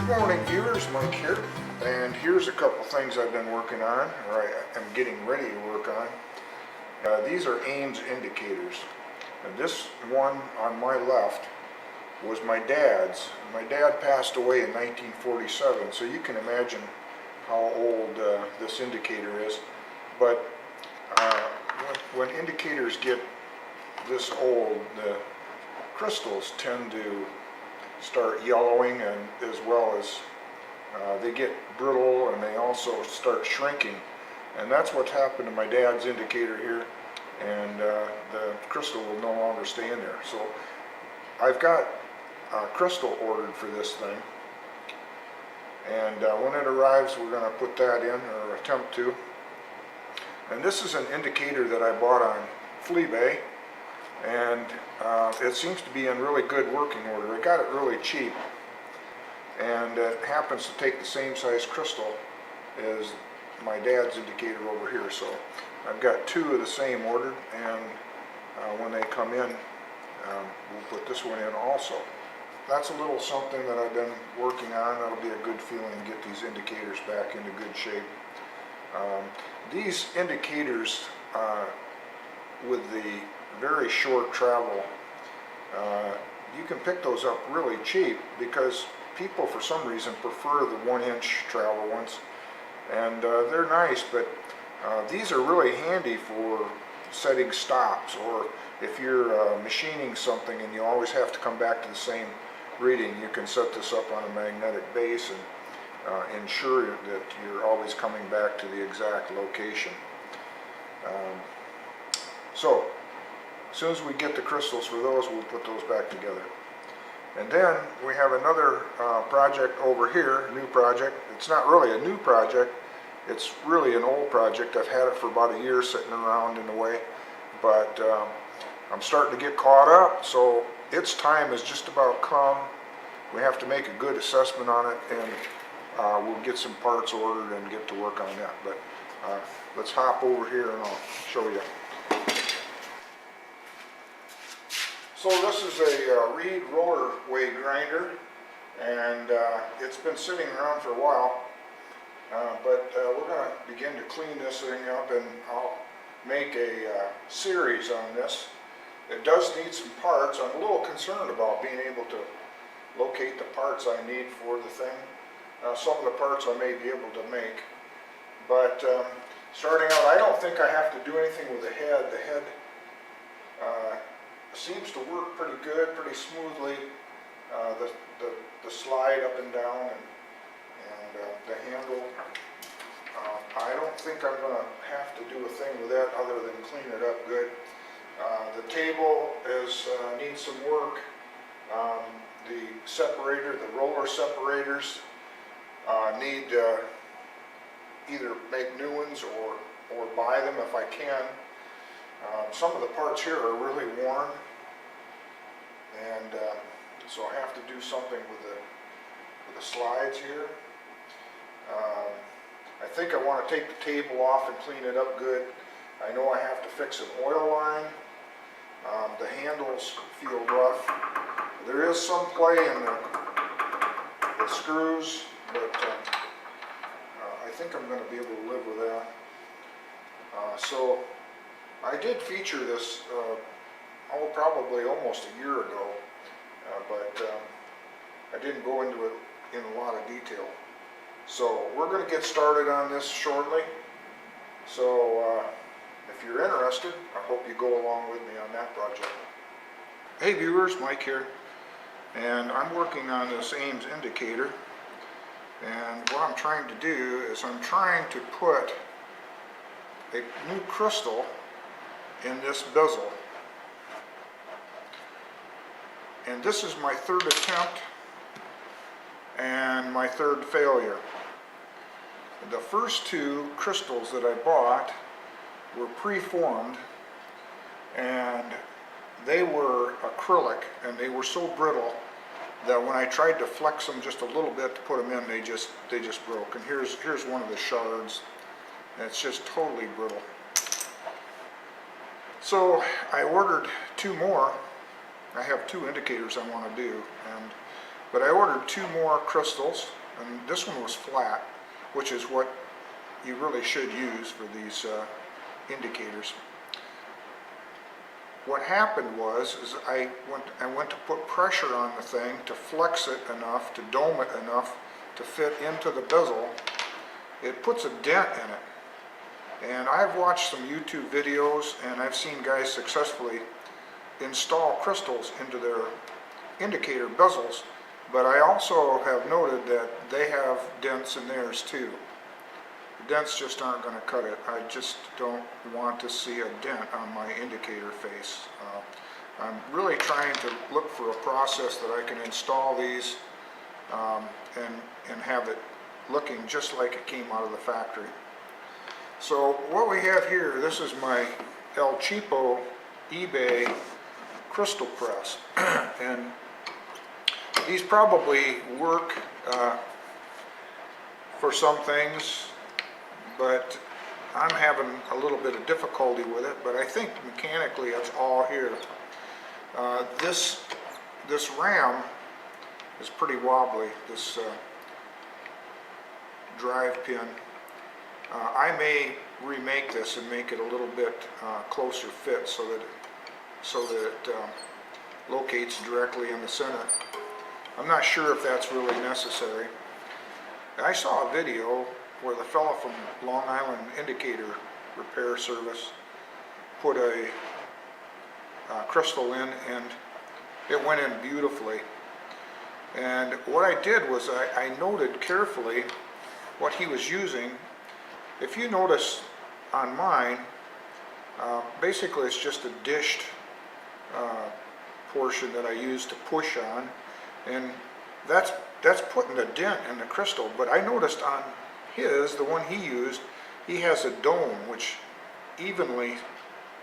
Good morning viewers, Mike here, and here's a couple things I've been working on, or I am getting ready to work on. These are Ames indicators, and this one on my left was my dad's. My dad passed away in 1947, so you can imagine how old this indicator is. But when indicators get this old, the crystals tend to start yellowing, and as well as they get brittle, and they also start shrinking. And that's what's happened to my dad's indicator here, and the crystal will no longer stay in there. So I've got a crystal ordered for this thing, and when it arrives we're going to put that in, or attempt to. And this is an indicator that I bought on Fleabay, and it seems to be in really good working order. I got it really cheap, and it happens to take the same size crystal as my dad's indicator over here. So I've got two of the same ordered, and when they come in, we'll put this one in also. That's a little something that I've been working on. That'll be a good feeling to get these indicators back into good shape. These indicators with the very short travel, you can pick those up really cheap, because people for some reason prefer the 1-inch travel ones, and they're nice, but these are really handy for setting stops, or if you're machining something and you always have to come back to the same reading, you can set this up on a magnetic base and ensure that you're always coming back to the exact location. So as soon as we get the crystals for those, we'll put those back together. And then we have another project over here, new project. It's not really a new project, it's really an old project. I've had it for about a year sitting around in the way, but I'm starting to get caught up, so its time has just about come. We have to make a good assessment on it, and we'll get some parts ordered and get to work on that. But let's hop over here and I'll show you. So this is a Reid roller weight grinder, and it's been sitting around for a while, but we're going to begin to clean this thing up, and I'll make a series on this. It does need some parts. I'm a little concerned about being able to locate the parts I need for the thing. Some of the parts I may be able to make, but starting out, I don't think I have to do anything with the head. The head seems to work pretty good, pretty smoothly. The slide up and down, and the handle. I don't think I'm going to have to do a thing with that other than clean it up good. The table needs some work. The separator, the roller separators, need either make new ones or buy them if I can. Some of the parts here are really worn, and so I have to do something with the slides here. I think I want to take the table off and clean it up good. I know I have to fix an oil line. The handles feel rough. There is some play in the screws, but I think I'm going to be able to live with that. So I did feature this probably almost a year ago, but I didn't go into it in a lot of detail. So we're going to get started on this shortly. So if you're interested, I hope you go along with me on that project. Hey viewers, Mike here, and I'm working on this Ames indicator, and what I'm trying to do is I'm trying to put a new crystal in this bezel, and this is my third attempt and my third failure. The first two crystals that I bought were preformed, and they were acrylic, and they were so brittle that when I tried to flex them just a little bit to put them in, they just broke. And here's one of the shards, and it's just totally brittle. So I ordered two more. I have two indicators I want to do, but I ordered two more crystals, and this one was flat, which is what you really should use for these indicators. What happened was I went to put pressure on the thing to flex it enough, to dome it enough to fit into the bezel. It puts a dent in it. And I've watched some YouTube videos and I've seen guys successfully install crystals into their indicator bezels, but I also have noted that they have dents in theirs too. The dents just aren't going to cut it. I just don't want to see a dent on my indicator face. I'm really trying to look for a process that I can install these and have it looking just like it came out of the factory. So what we have here, this is my El Cheapo eBay crystal press. And these probably work for some things, but I'm having a little bit of difficulty with it, but I think mechanically it's all here. This ram is pretty wobbly, this drive pin. I may remake this and make it a little bit closer fit so that it locates directly in the center. I'm not sure if that's really necessary. I saw a video where the fellow from Long Island Indicator Repair Service put a crystal in, and it went in beautifully. And what I did was I noted carefully what he was using. If you notice on mine, basically it's just a dished portion that I use to push on, and that's putting a dent in the crystal. But I noticed on his, the one he used, he has a dome which evenly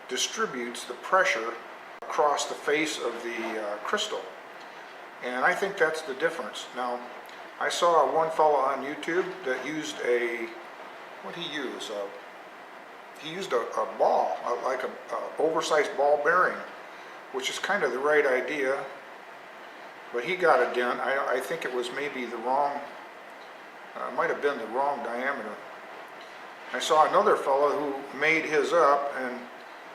distributes the pressure across the face of the crystal, and I think that's the difference. Now, I saw one fellow on YouTube that used what he used? He used a ball, like a oversized ball bearing, which is kind of the right idea, but he got a dent. I think it was maybe the wrong, might have been the wrong diameter. I saw another fellow who made his up, and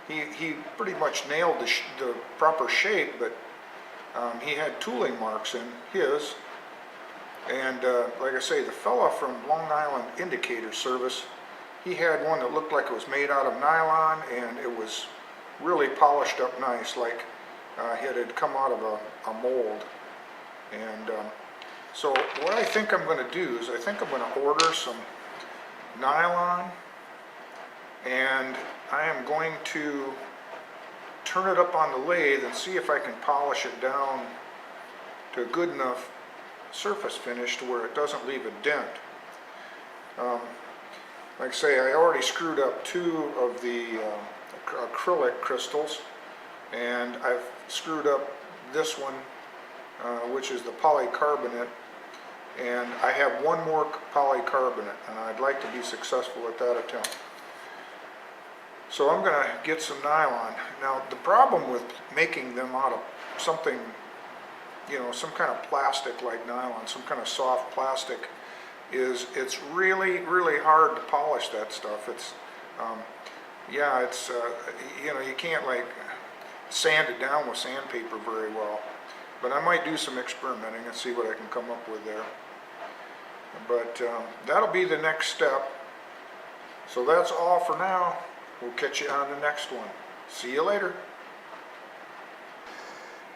he pretty much nailed the proper shape, but he had tooling marks in his. And like I say, the fella from Long Island Indicator Service, he had one that looked like it was made out of nylon, and it was really polished up nice, like it had come out of a mold. And so what I think I'm going to do is I think I'm going to order some nylon, and I am going to turn it up on the lathe and see if I can polish it down to a good enough surface finish to where it doesn't leave a dent. Like I say, I already screwed up 2 of the acrylic crystals, and I've screwed up this one, which is the polycarbonate, and I have one more polycarbonate, and I'd like to be successful at that attempt. So I'm going to get some nylon. Now, the problem with making them out of something, some kind of plastic like nylon, some kind of soft plastic, is it's really, really hard to polish that stuff. It's, you can't like sand it down with sandpaper very well. But I might do some experimenting and see what I can come up with there. But that'll be the next step. So that's all for now. We'll catch you on the next one. See you later.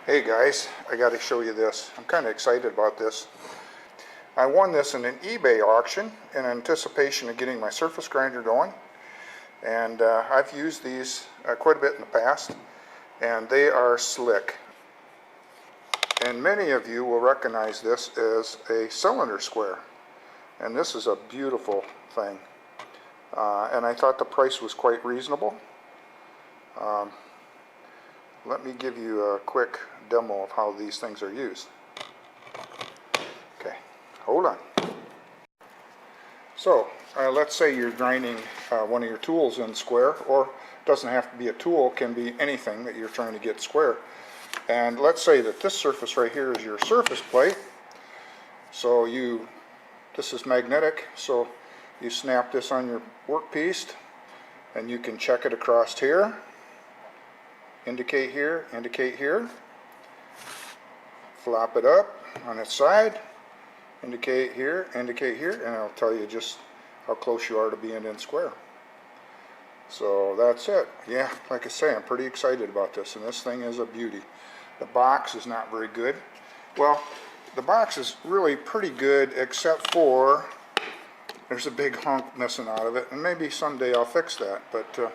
Hey guys, I got to show you this. I'm kind of excited about this. I won this in an eBay auction in anticipation of getting my surface grinder going. And I've used these quite a bit in the past, and they are slick. And many of you will recognize this as a cylinder square. And this is a beautiful thing. And I thought the price was quite reasonable. Let me give you a quick demo of how these things are used. Okay, hold on. So, let's say you're grinding one of your tools in square, or it doesn't have to be a tool, it can be anything that you're trying to get square. And let's say that this surface right here is your surface plate. So you This is magnetic, so you snap this on your workpiece and you can check it across here, indicate here, flop it up on its side, indicate here, and it'll tell you just how close you are to being in square. So that's it. Yeah, like I say, I'm pretty excited about this, and this thing is a beauty. The box is not very good. Well, the box is really pretty good, except for there's a big hunk missing out of it, and maybe someday I'll fix that. But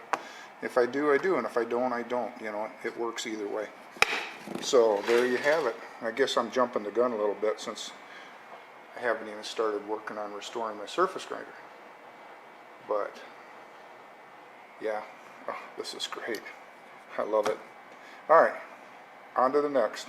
if I do, I do, and if I don't, I don't. You know, it works either way. So there you have it. I guess I'm jumping the gun a little bit since I haven't even started working on restoring my surface grinder. But yeah, oh, this is great. I love it. All right, on to the next.